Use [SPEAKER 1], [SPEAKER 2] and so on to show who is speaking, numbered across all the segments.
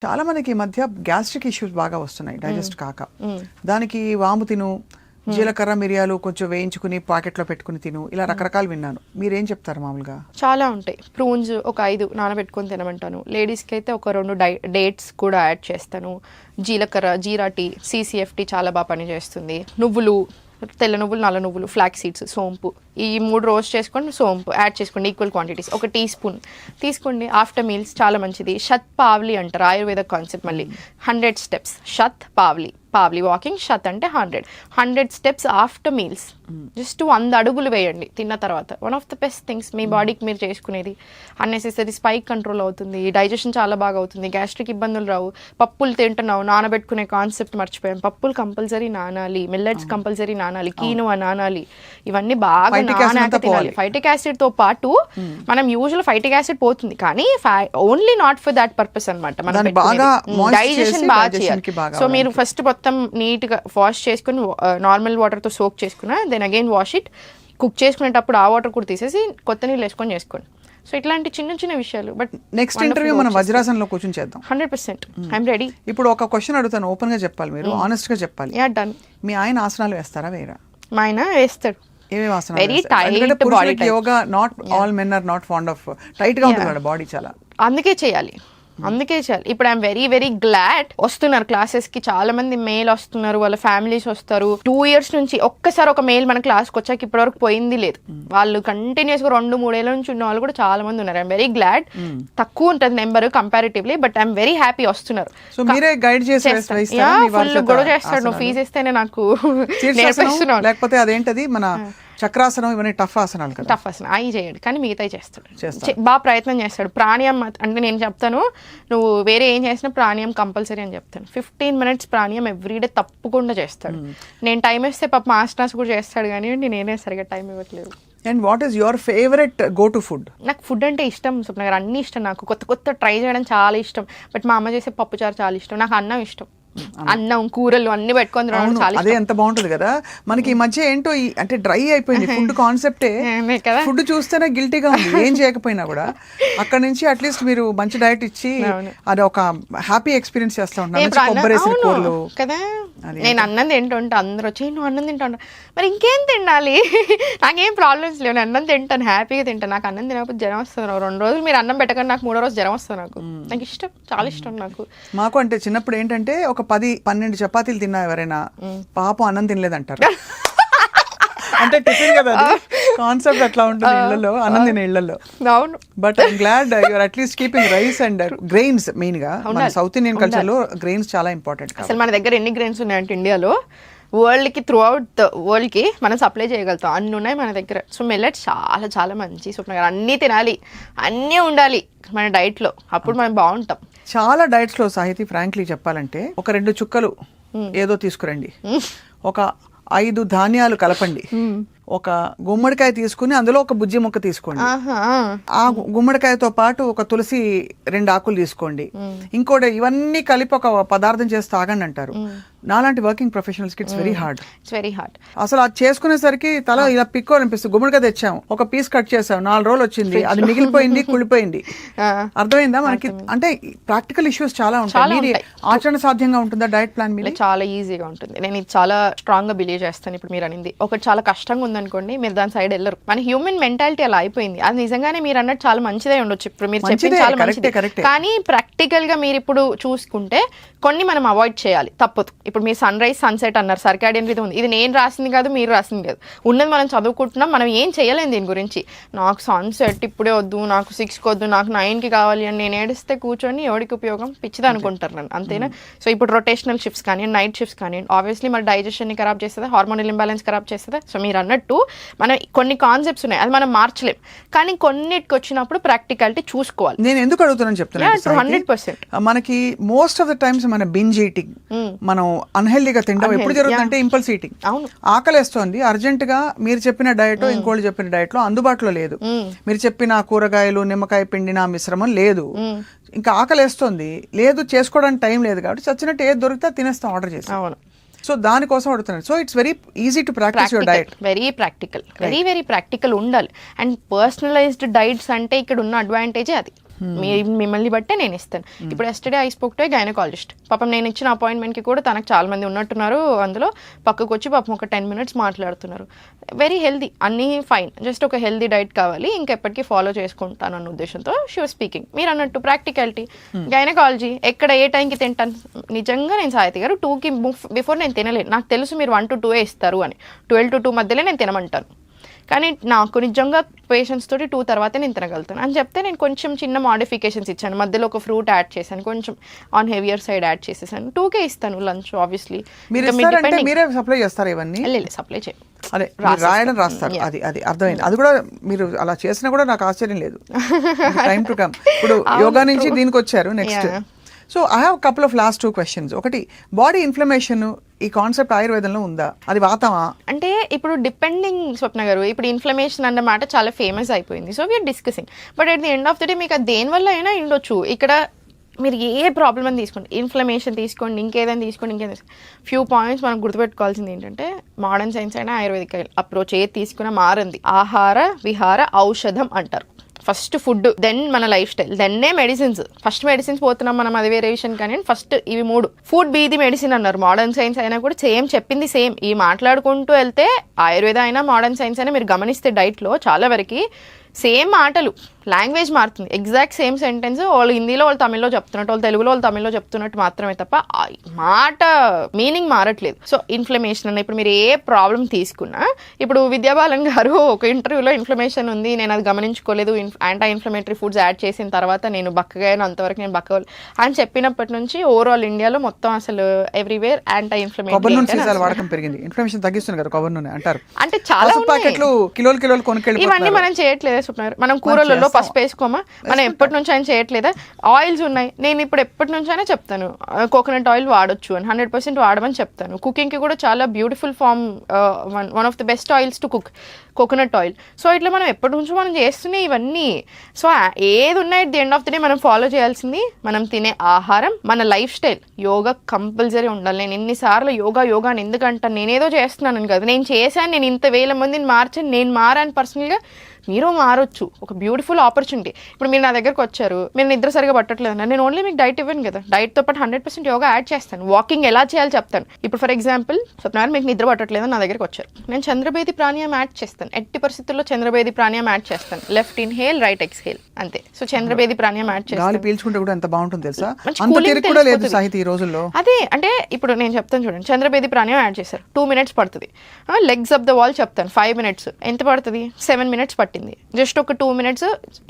[SPEAKER 1] చాలా మనకి ఈ మధ్య గ్యాస్ట్రిక్ ఇష్యూస్ బాగా వస్తున్నాయి డైజెస్ట్ కాక. దానికి వాము తిను, జీలకర్ర మిరియాలు కొంచెం వేయించుకుని పాకెట్లో పెట్టుకుని తిను, ఇలా రకరకాలు విన్నాను. మీరేం చెప్తారు మామూలుగా?
[SPEAKER 2] చాలా ఉంటాయి. ప్రూన్స్ ఒక 5 నానబెట్టుకొని తినమంటాను. లేడీస్కి అయితే ఒక 2 డేట్స్ కూడా యాడ్ చేస్తాను. జీలకర్ర, జీరా టీ, CCFT చాలా బాగా పనిచేస్తుంది. నువ్వులు, తెల్ల నువ్వులు, నల్ల నువ్వులు, ఫ్లాక్ సీడ్స్, సోంపు, ఈ 3 రోస్ట్ చేసుకొని సోంపు యాడ్ చేసుకోండి ఈక్వల్ క్వాంటిటీస్. 1 టీ స్పూన్ తీసుకోండి ఆఫ్టర్ మీల్స్, చాలా మంచిది. షత్ పావ్లీ అంటారు, ఆయుర్వేద కాన్సెప్ట్. మళ్ళీ 100 స్టెప్స్, షత్ పావ్లీ. పావ్లీ వాకింగ్, షత్ అంటే 100 స్టెప్స్ ఆఫ్టర్ మీల్స్. జస్ట్ 100 అడుగులు వేయండి తిన్న తర్వాత. One of the best things మీ బాడీకి మీరు చేసుకునేది. అన్నెసెసరీ స్పైక్ కంట్రోల్ అవుతుంది, డైజెషన్ చాలా బాగా అవుతుంది, గ్యాస్ట్రిక్ ఇబ్బందులు రావు. పప్పులు తింటున్నావు, నానబెట్టుకునే కాన్సెప్ట్ మర్చిపోయాం. పప్పులు కంపల్సరీ నానాలి, మిల్లెట్స్ కంపల్సరీ నానాలి, కీనువా నానాలి. ఇవన్నీ బాగా నానాక తినాలి. ఫైటిక్ యాసిడ్ తో పాటు మనం యూజువల్ ఫైటిక్ యాసిడ్ పోతుంది, కానీ only not for that purpose అనమాట. మనం డైజెషన్ బాగా చేయాలి. సో మీరు ఫస్ట్ మొత్తం నీట్ గా వాష్ చేసుకుని నార్మల్ వాటర్ తో సోక్ చేసుకున్నా, then again wash it. Cook చేసుకునేటప్పుడు ఆ వాటర్ కూడా తీసేసి కొత్త నీళ్ళు వేసుకొని చేసుకోండి. సో ఇట్లాంటి చిన్న చిన్న విషయాలు. బట్
[SPEAKER 1] నెక్స్ట్ ఇంటర్వ్యూ మనం వజ్రాసనంలో కూర్చొని చేద్దాం.
[SPEAKER 2] 100% ఐఎమ్ రెడీ.
[SPEAKER 1] ఇప్పుడు ఒక క్వశ్చన్ అడుగుతాను, ఓపెన్ గా చెప్పాలి, మీరు ఆనెస్ట్ గా చెప్పాలి.
[SPEAKER 2] డన్.
[SPEAKER 1] మీ ఆయన ఆసనాలు వేస్తారా వేరా?
[SPEAKER 2] మా ఆయన వేస్తాడు.
[SPEAKER 1] ఏమేమి ఆసనాలు? Yoga not all men are not fond of tight గా ఉంటుంది బాడీ చాలా, అందుకే చేయాలి.
[SPEAKER 2] ఇప్పుడు ఐఎమ్ వెరీ వెరీ గ్లాడ్ వస్తున్నారు క్లాసెస్ కి. చాలా మంది మేల్ వస్తున్నారు, వాళ్ళ ఫ్యామిలీస్ వస్తారు. 2 years నుంచి ఒక్కసారి ఒక మేల్ మన క్లాస్కి వచ్చాక ఇప్పటి వరకు పోయింది లేదు. వాళ్ళు కంటిన్యూస్ గా 2-3 ఏళ్ళ నుంచి ఉన్న వాళ్ళు కూడా చాలా మంది ఉన్నారు. I'm very glad. తక్కువ ఉంటుంది number comparatively, but I'm very happy వస్తున్నారు.
[SPEAKER 1] సో మీరే గైడ్ చేసి
[SPEAKER 2] ఫుల్ గొడవ చేస్తాడు, నువ్వు ఫీజు ఇస్తేనే నాకు నేర్పిస్తున్నావు.
[SPEAKER 1] లేకపోతే అదేంటది మన చక్రాసనం, ఇవన్నీ టఫ్ ఆసనాలు కదా.
[SPEAKER 2] టఫ్ ఆసనం అవి చేయడు, కానీ మిగతాయి చేస్తాడు. బాగా ప్రయత్నం చేస్తాడు. ప్రాణాయామం అంటే నేను చెప్తాను, నువ్వు వేరే ఏం చేసినా ప్రాణాయామం కంపల్సరీ అని చెప్తాను. 15 minutes ప్రాణాయామం ఎవ్రీడే తప్పకుండా చేస్తాడు. నేను టైం ఇస్తే పాప ఆసనాస్ కూడా చేస్తాడు, కానీ నేనే సరిగా టైం ఇవ్వట్లేదు.
[SPEAKER 1] And what is your favourite go to food?
[SPEAKER 2] నాకు ఫుడ్ అంటే ఇష్టం స్వప్న గారు, అన్ని ఇష్టం. నాకు కొత్త కొత్త ట్రై చేయడం చాలా ఇష్టం. బట్ మా అమ్మ చేసే పప్పుచారు చాలా ఇష్టం. నాకు అన్నం ఇష్టం. అన్నం, కూరలు అన్ని పెట్టుకొని
[SPEAKER 1] అదే ఎంత బాగుంటుంది కదా. మనకి ఈ మధ్య ఏంటో అంటే డ్రై అయిపోయింది ఫుడ్ కాన్సెప్టే. ఫుడ్ చూస్తేనే గిల్టీగా ఉంది ఏం చేయకపోయినా కూడా. అక్కడ నుంచి అట్లీస్ట్ మీరు మంచి డైట్ ఇచ్చి అది ఒక హ్యాపీ ఎక్స్పీరియన్స్ చేస్తా ఉంటాను
[SPEAKER 2] కదా. నేను అన్నం తింటుంటా, అందరూ వచ్చి నువ్వు అన్నం తింటా, మరి ఇంకేం తినాలి? నాకేం ప్రాబ్లమ్స్ లేవు, నేను అన్నం తింటాను, హ్యాపీగా తింటాను. నాకు అన్నం తినకపోతే జ్వరం వస్తుంది. 2 రోజులు మీరు అన్నం పెట్టకుండా నాకు 3వ రోజు జ్వరం వస్తుంది. నాకు ఇష్టం, చాలా ఇష్టం నాకు.
[SPEAKER 1] మాకు అంటే చిన్నప్పుడు ఏంటంటే ఒక 10-12 చపాతీలు తిన్నా ఎవరైనా పాపం అన్నం తినలేదంటారు. అంటే టిఫిన్ కదా, కాన్సెప్ట్ అట్లా ఉంటుంది ఇళ్లలో, అన్నం తినే ఇళ్లలో.
[SPEAKER 2] అవును.
[SPEAKER 1] But I'm glad you're at least keeping rice and grains. Main గా మన సౌత్ ఇండియన్ కల్చర్ లో గ్రెయిన్స్ చాలా ఇంపార్టెంట్.
[SPEAKER 2] అసలు మన దగ్గర ఎన్ని గ్రెయిన్స్ ఉన్నాయంటే ఇండియాలో, వరల్డ్ కి త్రూ అవుట్ ద వరల్డ్ కి మనం సప్లై చేయగలుగుతాం, అన్ని ఉన్నాయి మన దగ్గర. సో మిల్లెట్స్ చాలా చాలా మంచి స్వప్న గారు. అన్నీ తినాలి, అన్నీ ఉండాలి మన డైట్ లో, అప్పుడు మనం బాగుంటాం.
[SPEAKER 1] చాలా డైట్స్ లో సాహితీ ఫ్రాంక్లీ చెప్పాలంటే ఒక 2 చుక్కలు ఏదో తీసుకురండి, ఒక 5 ధాన్యాలు కలపండి, ఒక గుమ్మడికాయ తీసుకుని అందులో ఒక బుజ్జి ముక్క తీసుకోండి, ఆ గుమ్మడికాయతో పాటు ఒక తులసి 2 ఆకులు తీసుకోండి, ఇంకోటి ఇవన్నీ కలిపి ఒక పదార్థం చేసి తాగండి అంటారు. నాలాంటి వర్కింగ్ ప్రొఫెషనల్స్ కి ఇట్స్ వెరీ హార్డ్. అసలు అది చేసుకునేసరికి తల ఇలా పిక్కోవాలనిపిస్తుంది. గుమ్మడికాయ తెచ్చాము, ఒక పీస్ కట్ చేసాం, 4 రోజులు వచ్చింది, అది మిగిలిపోయింది, కుళ్ళిపోయింది. అర్థమైందా మనకి? అంటే ప్రాక్టికల్ ఇష్యూస్ చాలా ఉంటాయి. ఆచరణ సాధ్యంగా ఉంటుందా డైట్ ప్లాన్ మీద?
[SPEAKER 2] చాలా ఈజీగా ఉంటుంది. నేను ఇది చాలా స్ట్రాంగ్ గా బిలీవ్ చేస్తాను. ఇప్పుడు మీరు అనింది ఒకటి చాలా కష్టంగా ఉందనుకోండి, మీరు దాని సైడ్ వెళ్ళరు. మన హ్యూమన్ మెంటాలిటీ అలా అయిపోయింది. అది నిజంగానే మీరు అన్నట్టు చాలా మంచిదే ఉండొచ్చు, ఇప్పుడు మీరు చెప్పింది చాలా మంచిది. కానీ ప్రాక్టికల్ గా మీరు ఇప్పుడు చూసుకుంటే కొన్ని మనం అవాయిడ్ చేయాలి, తప్పదు. ఇప్పుడు మీరు సన్ రైజ్ సన్సెట్ అన్నారు, సర్కాడియన్ రిథమ్ ఉంది. ఇది నేను రాసింది కాదు, మీరు రాసింది కాదు, ఉన్నది మనం చదువుకుంటున్నాం. మనం ఏం చేయలేము దీని గురించి. నాకు సన్సెట్ ఇప్పుడే వద్దు, నాకు 6కి వద్దు, నాకు 9కి కావాలి అని నేను ఏడిస్తే కూర్చొని ఎవరికి ఉపయోగం? పిచ్చిది అనుకుంటారు నన్ను, అంతేనా? సో ఇప్పుడు రొటేషనల్ షిఫ్ట్స్ కానీ, నైట్ షిఫ్ట్స్ కానీ ఆబ్వియస్లీ మన డైజెషన్ని ఖరాబ్ చేస్తుందా, హార్మోనల్ ఇంబ్యాలెన్స్ ఖరాబ్ చేస్తుందా? సో మీరు అన్నట్టు మనం కొన్ని కాన్సెప్ట్స్ ఉన్నాయి, అది మనం మార్చలేం. కానీ కొన్నిటికి వచ్చినప్పుడు ప్రాక్టికాలిటీ చూసుకోవాలి.
[SPEAKER 1] నేను ఎందుకు అడుగుతున్నాను చెప్తున్నాను,
[SPEAKER 2] 100%
[SPEAKER 1] మనకి మోస్ట్ ఆఫ్ ద టైమ్స్ మన బింజ్ ఈటింగ్, మనం అన్హెల్దీగా తింటాం. ఎప్పుడు జరుగుతుందంటే ఇంపల్స్ ఈటింగ్. ఆకలేస్తోంది, అర్జెంట్ గా మీరు చెప్పిన డైట్ ఇంకోళ్ళు చెప్పిన డైట్ లో అందుబాటులో లేదు, మీరు చెప్పిన కూరగాయలు నిమ్మకాయ పిండిన మిశ్రమం లేదు, ఇంకా ఆకలేస్తోంది లేదు, చేసుకోవడానికి టైం లేదు, కాబట్టి చచ్చినట్టు ఏది దొరికితే తినేస్తాం ఆర్డర్ చేసి. సో దానికోసం అడుగుతున్నాను. So it's very easy to practice your diet.
[SPEAKER 2] Very practical, very very practical ఉండాలి. అండ్ పర్సనలైజ్డ్ డైట్స్ అంటే ఇక్కడ ఉన్న అడ్వాంటేజే అది. మిమ్మల్ని బట్టే నేను ఇస్తాను. ఇప్పుడు yesterday I spoke to gynaecologist. పాపం నేను ఇచ్చిన అపాయింట్మెంట్కి కూడా తనకు చాలా మంది ఉన్నట్టున్నారు, అందులో పక్కకు వచ్చి పాపం ఒక 10 minutes మాట్లాడుతున్నారు. వెరీ హెల్దీ, అన్నీ ఫైన్, జస్ట్ ఒక హెల్దీ డైట్ కావాలి, ఇంకెప్పటికీ ఫాలో చేసుకుంటాను అన్న ఉద్దేశంతో షీ వాజ్ స్పీకింగ్. మీరు అన్నట్టు ప్రాక్టికాలిటీ, గైనకాలజీ ఎక్కడ ఏ టైంకి తింటాను. నిజంగా నేను సాహితి గారు 2కి బిఫోర్ నేను తినలేను. నాకు తెలుసు మీరు 1 to 2 ఇస్తారు అని, 12 to 2 మధ్యలో నేను తినమంటాను. కానీ నాకు నిజంగా పేషెంట్స్ తోటి 2 తర్వాతే నేను తినగలుగుతాను అని చెప్తే నేను కొంచెం చిన్న మాడిఫికేషన్స్ ఇచ్చాను. మధ్యలో ఒక ఫ్రూట్ యాడ్ చేశాను, కొంచెం ఆన్ హెవియర్ సైడ్ యాడ్ చేసేసాను. 2కే ఇస్తాను లంచ్. ఆబ్వియస్లీ
[SPEAKER 1] మీరే సప్లై చేస్తారు ఇవన్నీ?
[SPEAKER 2] సప్లై చేయ,
[SPEAKER 1] అదే రాయడం రాస్తారు, అది అది అర్థమైంది. అది కూడా మీరు అలా చేసినా కూడా నాకు ఆశ్చర్యం లేదు. Time to come. ఇప్పుడు యోగా నుంచి దీనికి వచ్చారు next. So I have couple of last 2 questions. ఒకటి, బాడీ ఇన్ఫ్లమేషన్ ఈ కాన్సెప్ట్ ఆయుర్వేదంలో ఉందా? అది వాతమా?
[SPEAKER 2] అంటే ఇప్పుడు డిపెండింగ్ స్వప్న గారు, ఇప్పుడు ఇన్ఫ్లమేషన్ అన్న మాట చాలా ఫేమస్ అయిపోయింది. So we're discussing. But at the end of the day మీకు అది దేనివల్ల అయినా ఉండొచ్చు. ఇక్కడ మీరు ఏ ప్రాబ్లమ్ అని తీసుకోండి, ఇన్ఫ్లమేషన్ తీసుకోండి, ఇంకేదైనా తీసుకోండి, ఫ్యూ పాయింట్స్ మనం గుర్తుపెట్టుకోవాల్సింది ఏంటంటే, మోడర్న్ సైన్స్ అయినా ఆయుర్వేదిక్ అప్రోచ్ ఏది తీసుకున్నా మారింది. ఆహార విహార ఔషధం అంటారు. ఫస్ట్ ఫుడ్, దెన్ మన లైఫ్ స్టైల్, దెన్నే మెడిసిన్స్. ఫస్ట్ మెడిసిన్స్ పోతున్నాం మనం, అది వేరే విషయం. కానీ ఫస్ట్ ఇవి 3, ఫుడ్ బీ ది మెడిసిన్ అన్నారు. మోడర్న్ సైన్స్ అయినా కూడా సేమ్ చెప్పింది సేమ్. ఈ మాట్లాడుకుంటూ వెళ్తే ఆయుర్వేద అయినా మోడర్న్ సైన్స్ అయినా మీరు గమనిస్తే డైట్లో చాలా వరకు సేమ్ మాటలు, లాంగ్వేజ్ మారుతుంది. ఎగ్జాక్ట్ సేమ్ సెంటెన్స్ వాళ్ళు హిందీలో వాళ్ళు తమిళ్లో చెప్తున్నట్టు, వాళ్ళు తెలుగులో వాళ్ళు తమిళ్లో చెప్తున్నట్టు మాత్రమే తప్ప మాట మీనింగ్ మారట్లేదు. సో ఇన్ఫ్లమేషన్ అన్న, ఇప్పుడు మీరు ఏ ప్రాబ్లం తీసుకున్నా, ఇప్పుడు విద్యాబాలన్ గారు ఒక ఇంటర్వ్యూలో ఇన్ఫ్లమేషన్ ఉంది, నేను అది గమనించుకోలేదు, యాంటీ ఇన్ఫ్లమేటరీ ఫుడ్స్ యాడ్ చేసిన తర్వాత నేను బక్కగా అంతవరకు నేను బక్క అని చెప్పినప్పటి నుంచి ఓవరాల్ ఇండియాలో మొత్తం అసలు ఎవ్రీవేర్ యాంటీ ఇన్ఫ్లమేటరీ
[SPEAKER 1] వాడకం పెరిగింది. ఇన్ఫ్లమేషన్ తగ్గిస్తుంది కదా కొబ్బరి నూనె అంటారు.
[SPEAKER 2] అంటే చాలా
[SPEAKER 1] ప్యాకెట్లు కిలోలు కొనుక్కెళ్ళి
[SPEAKER 2] ఇవన్నీ మనం చేయట్లేదు. మనం కూరలలో పసుపు వేసుకోమా, మనం ఎప్పటి నుంచి అయినా చేయట్లేదా? ఆయిల్స్ ఉన్నాయి, నేను ఇప్పుడు ఎప్పటి నుంచి అయినా చెప్తాను కోకోనట్ ఆయిల్ వాడొచ్చు అని, 100% వాడమని చెప్తాను. కుకింగ్కి కూడా చాలా beautiful form, one of the best oils to cook, coconut oil. So ఇట్లా మనం ఎప్పటి నుంచో మనం చేస్తున్నాయి ఇవన్నీ. సో ఏది ఉన్నాయి the end of the day మనం ఫాలో చేయాల్సింది మనం తినే ఆహారం, మన లైఫ్ స్టైల్. యోగా కంపల్సరీ ఉండాలి. నేను ఎన్నిసార్లు యోగా అని ఎందుకంటాను, నేనేదో చేస్తున్నాను కదా, నేను చేశాను, నేను ఇంత వేల మందిని మార్చాను, నేను మారాను పర్సనల్గా, మీరు మారొచ్చు. ఒక బ్యూటిఫుల్ ఆపర్చునిటీ. ఇప్పుడు మీరు నా దగ్గరకు వచ్చారు, మీరు నిద్ర సరిగా పట్టట్లేదు అన్నారు, నేను ఓన్లీ మీకు డైట్ ఇవ్వను కదా, డైట్తో పాటు 100% యోగా యాడ్ చేస్తాను. వాకింగ్ ఎలా చేయాలో చెప్తాను. ఇప్పుడు ఫర్ ఎగ్జాంపుల్ స్వప్నారు మీకు నిద్ర పట్టట్లేదు నా దగ్గరకు వచ్చారు, నేను చంద్రభేది ప్రాణాయామం యాడ్ చేస్తాను. ఎట్టి పరిస్థితుల్లో చంద్రభేది ప్రాణాయామం యాడ్ చేస్తాను. లెఫ్ట్ ఇన్హేల్, రైట్ ఎక్స్హేల్, అంతే. సో చంద్రభేది ప్రాణాయామం యాడ్ చేస్తాను.
[SPEAKER 1] గాలి పీల్చుకుంటే కూడా ఎంత బాగుంటుంది తెలుసా, అంత తిరిగి కూడా లేదు సాహితీ ఈ రోజుల్లో.
[SPEAKER 2] అదే అంటే ఇప్పుడు నేను చెప్తాను చూడండి, చంద్రభేది ప్రాణాయామం యాడ్ చేశారు, 2 minutes పడుతుంది. లెగ్స్ అప్ ద వాల్ చెప్తాను 5 minutes, ఎంత పడుతుంది? 7 minutes పట్టింది. జస్ట్ ఒక 2 minutes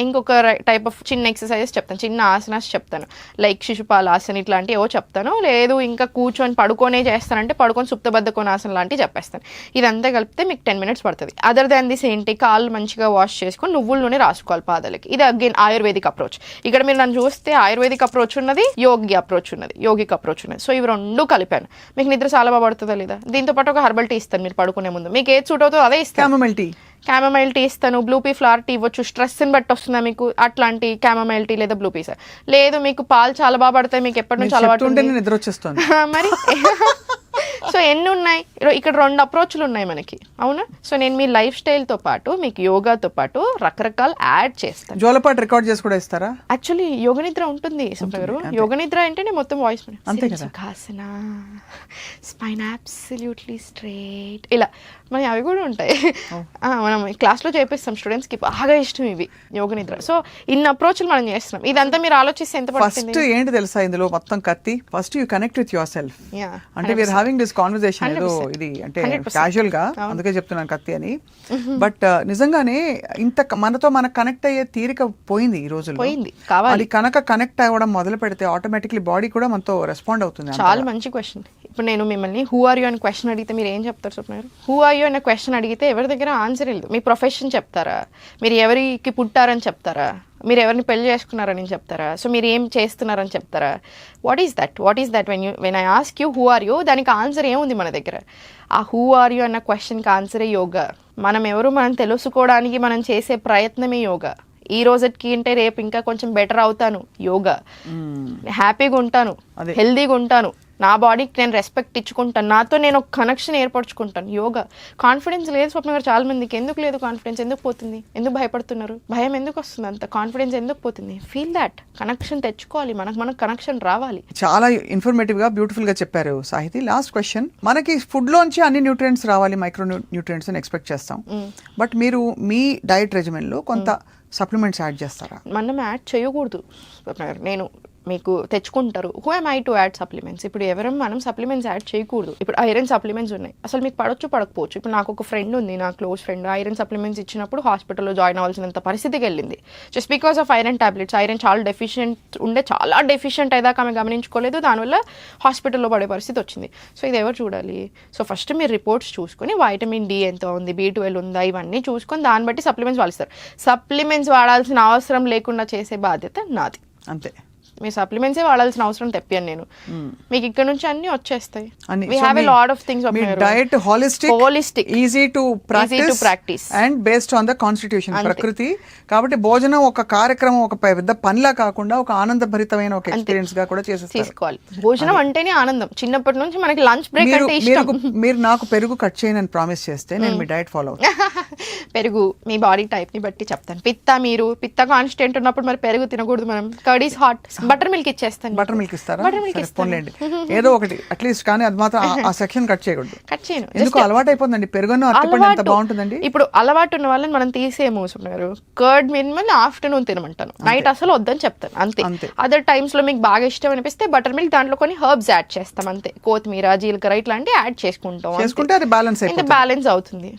[SPEAKER 2] ఇంకొక టైప్ ఆఫ్ చిన్న ఎక్సర్సైజెస్ చెప్తాను, చిన్న ఆసనాస్ చెప్తాను, లైక్ శిశుపాలాసన ఇట్లాంటివి ఏవో చెప్తాను. లేదు ఇంకా కూర్చొని పడుకొనే చేస్తానంటే పడుకొని సుప్తబద్ధ కోణాసన లాంటివి చెప్పేస్తాను. ఇదంతా కలిపితే మీకు 10 minutes పడుతుంది. అదర్ దాన్ దిస్ ఏంటి, కాళ్ళు మంచిగా వాష్ చేసుకొని నువ్వుల నూనె రాసుకోవాలి పాదాలకి. ఇది అగైన్ ఆయుర్వేదిక్ అప్రోచ్. ఇక్కడ మీరు నన్ను చూస్తే ఆయుర్వేదిక్ అప్రోచ్ ఉన్నది, యోగిక్ అప్రోచ్ ఉన్నది. సో ఇవి 2 కలిపాను. మీకు నిద్ర చాలా బాగా పడుతుందా లేదా? దీంతో పాటు ఒక హెర్బల్ టీ ఇస్తాను, మీరు పడుకునే ముందు మీకు ఏది సూట్ అవుతుందో అదే ఇస్తాను. క్యామమైల్ టీ ఇస్తాను, బ్లూ పీ ఫ్లవర్ టీ ఇవ్వచ్చు. స్ట్రెస్ని బట్టి వస్తుందా మీకు అట్లాంటి క్యామమైల్ టీ లేదా బ్లూ పీస్. లేదు మీకు పాలు చాలా బాగా పడతాయి, మీకు ఎప్పటి నుంచి అలవాటు మరి. సో ఎన్ని ఉన్నాయి ఇక్కడ, 2 అప్రోచ్లు ఉన్నాయి మనకి, అవునా? సో నేను మీ లైఫ్ స్టైల్తో పాటు మీకు యోగాతో పాటు రకరకాల యాడ్ చేస్తాను.
[SPEAKER 1] జోలపాటు రికార్డ్ చేసి కూడా ఇస్తారా?
[SPEAKER 2] యాక్చువల్లీ యోగ నిద్ర ఉంటుంది సుప్ర గారు. యోగ నిద్ర అంటేనే మొత్తం వాయిస్
[SPEAKER 1] అంతే కదా,
[SPEAKER 2] స్పైన్ అబ్సల్యూట్లీ స్ట్రైట్, ఇలా మరి అవి కూడా ఉంటాయి. మనం క్లాస్లో చేపిస్తాం స్టూడెంట్స్కి, బాగా ఇష్టం ఇవి యోగ నిద్ర. సో ఇన్ని అప్రోచ్లు మనం చేస్తున్నాం. ఇదంతా మీరు ఆలోచిస్తే ఎంత పడుతుంది?
[SPEAKER 1] ఫస్ట్ ఏంటి తెలుసా ఇందులో మొత్తం కత్తి, first you connect with your self. అంటే వీఆర్ హ్యావింగ్ దిస్ కాన్వర్సేషన్, ఏదో ఇది అంటే క్యాజువల్ గా, అందుకే చెప్తున్నాను కత్తి అని. బట్ నిజంగానే ఇంత మనతో మనకు కనెక్ట్ అయ్యే తీరిక పోయింది ఈ రోజుల్లో. అది కనుక కనెక్ట్ అవ్వడం మొదలు పెడితే ఆటోమేటిక్లీ బాడీ కూడా మనతో రెస్పాండ్ అవుతుంది.
[SPEAKER 2] చాలా మంచి క్వశ్చన్. ఇప్పుడు నేను మిమ్మల్ని హూ ఆర్ యూ అనే క్వశ్చన్ అడిగితే మీరు ఏం చెప్తారు స్వప్నారు? హూ ఆర్ యూ అనే క్వశ్చన్ అడిగితే ఎవరి దగ్గర ఆన్సర్ లేదు. మీ ప్రొఫెషన్ చెప్తారా, మీరు ఎవరికి పుట్టారని చెప్తారా, మీరు ఎవరిని పెళ్లి చేసుకున్నారని చెప్తారా, సో మీరు ఏం చేస్తున్నారని చెప్తారా? What is that when I ask you who are you, దానికి ఆన్సర్ ఏముంది మన దగ్గర? ఆ హూ ఆర్ యూ అన్న క్వశ్చన్కి ఆన్సరే యోగా. మనం ఎవరు మనం తెలుసుకోవడానికి మనం చేసే ప్రయత్నమే యోగా. ఈ రోజుకి అంటే రేపు ఇంకా కొంచెం బెటర్ అవుతాను, యోగా. హ్యాపీగా ఉంటాను, హెల్దీగా ఉంటాను, నా బాడీకి నేను రెస్పెక్ట్ ఇచ్చుకుంటాను, నాతో నేను ఒక కనెక్షన్ ఏర్పరచుకుంటాను. యోగా కాన్ఫిడెన్స్ లేదు స్వప్న గారు, చాలా మందికి ఎందుకు లేదు కాన్ఫిడెన్స్, ఎందుకు పోతుంది, ఎందుకు భయపడుతున్నారు, భయం ఎందుకు వస్తుంది, అంత కాన్ఫిడెన్స్ ఎందుకు పోతుంది? ఫీల్ దాట్ కనెక్షన్ తెచ్చుకోవాలి, మనకు కనెక్షన్ రావాలి.
[SPEAKER 1] చాలా ఇన్ఫర్మేటివ్ గా బ్యూటిఫుల్ గా చెప్పారు సాహితి. లాస్ట్ క్వశ్చన్, మనకి ఫుడ్ లోంచి అన్ని న్యూట్రియంట్స్ రావాలి, మైక్రో న్యూట్రియంట్స్ అని ఎక్స్పెక్ట్ చేస్తాం, బట్ మీరు మీ డైట్ రెజిమెన్ లో కొంత సప్లిమెంట్స్ యాడ్ చేస్తారా?
[SPEAKER 2] మనం యాడ్ చేయకూడదు. నేను మీకు తెచ్చుకుంటారు, who M I to add supplements? ఇప్పుడు ఎవరం మనం సప్లిమెంట్స్ యాడ్ చేయకూడదు. ఇప్పుడు ఐరన్ సప్లిమెంట్స్ ఉన్నాయి, అసలు మీకు పడొచ్చు పడకపోవచ్చు. ఇప్పుడు నాకు ఒక ఫ్రెండ్ ఉంది, నా క్లోజ్ ఫ్రెండ్, ఐరన్ సప్లిమెంట్స్ ఇచ్చినప్పుడు హాస్పిటల్లో జాయిన్ అవ్వాల్సినంత పరిస్థితికి వెళ్ళింది, just because of iron tablets. Iron చాలా డెఫిషియెంట్ అయ్యాక ఆమె గమనించుకోలేదు, దానివల్ల హాస్పిటల్లో పడే పరిస్థితి వచ్చింది. సో ఇది ఎవరు చూడాలి? సో ఫస్ట్ మీరు రిపోర్ట్స్ చూసుకొని వైటమిన్ డి ఎంత ఉంది, B12 ఉందా, ఇవన్నీ చూసుకొని దాన్ని బట్టి సప్లిమెంట్స్ వాడిస్తారు. సప్లిమెంట్స్ వాడాల్సిన అవసరం లేకుండా చేసే బాధ్యత నాది.
[SPEAKER 1] అంతే,
[SPEAKER 2] మీ సప్లిమెంట్సే వాడాల్సిన అవసరం తెప్పాను నేను. మీకు ఇక్కడ నుంచి అన్ని వచ్చేస్తాయి.
[SPEAKER 1] అన్ని.
[SPEAKER 2] We
[SPEAKER 1] So
[SPEAKER 2] have a
[SPEAKER 1] me-
[SPEAKER 2] lot of things
[SPEAKER 1] me
[SPEAKER 2] up here.
[SPEAKER 1] Diet
[SPEAKER 2] Holistic.
[SPEAKER 1] Easy to practice and based on the constitution,
[SPEAKER 2] అంతే.
[SPEAKER 1] ప్రకృతి. కాబట్టి భోజనం ఒక కార్యక్రమం, ఒక పెద్ద పనిలా కాకుండా ఒక ఆనందభరితమైన ఒక ఎక్స్పీరియన్స్ గా కూడా చేసేస్తారు.
[SPEAKER 2] తీసుకోవాలి. భోజనం అంటేనే ఆనందం. చిన్నప్పటి నుంచి మనకి లంచ్ బ్రేక్
[SPEAKER 1] మీరు
[SPEAKER 2] అంటే ఇష్టం.
[SPEAKER 1] మీరు నాకు పెరుగు కట్ చేయనని ప్రామిస్ చేస్తే నేను మీ డైట్ ఫాలో అవుతాను.
[SPEAKER 2] పెరుగు మీ బాడీ టైప్ ని బట్టి చెప్తాను. పిత్త కాన్స్టెంట్ ఉన్నప్పుడు మరి పెరుగు తినకూడదు మనం. Curd is hot, butter milk ఇచ్చేస్తాను.
[SPEAKER 1] బటర్ మిల్క్ ఇస్తారా?
[SPEAKER 2] Butter milk
[SPEAKER 1] సరే,
[SPEAKER 2] ఇస్తాను.
[SPEAKER 1] పోన్లేండి. ఏదో ఒకటి అట్లీస్ట్, కానీ అది మాత్రం ఆ సెక్షన్ కట్ చేయకూడదు.
[SPEAKER 2] కట్ చేయను.
[SPEAKER 1] ఎందుకు అలవాటు అయిపోతుందండి, పెరుగును అరటిపండు ఎంత బాగుంటుందండి.
[SPEAKER 2] ఇప్పుడు అలవాటు ఉన్న వాళ్ళని మనం తీసేమో గారు. కర్డ్ మినిమల్ ఆఫ్టర్నూన్ తినమంటాను, నైట్ అసలు వద్దని చెప్తాను, అంతే.
[SPEAKER 1] అంతే.
[SPEAKER 2] అదర్ టైమ్స్ లో మీకు బాగా ఇష్టం అనిపిస్తే బటర్ మిల్క్, దాంట్లో కొన్ని హర్బ్స్ యాడ్ చేస్తాం, అంతే. కొత్తిమీర, జీలకర్ర ఇట్లాంటివి యాడ్ చేసుకుంటాం,
[SPEAKER 1] చేసుకుంటే అది బ్యాలెన్స్
[SPEAKER 2] ఇంకా
[SPEAKER 1] అయిపోతుంది.
[SPEAKER 2] బ్యాలెన్స్ అవుతుంది.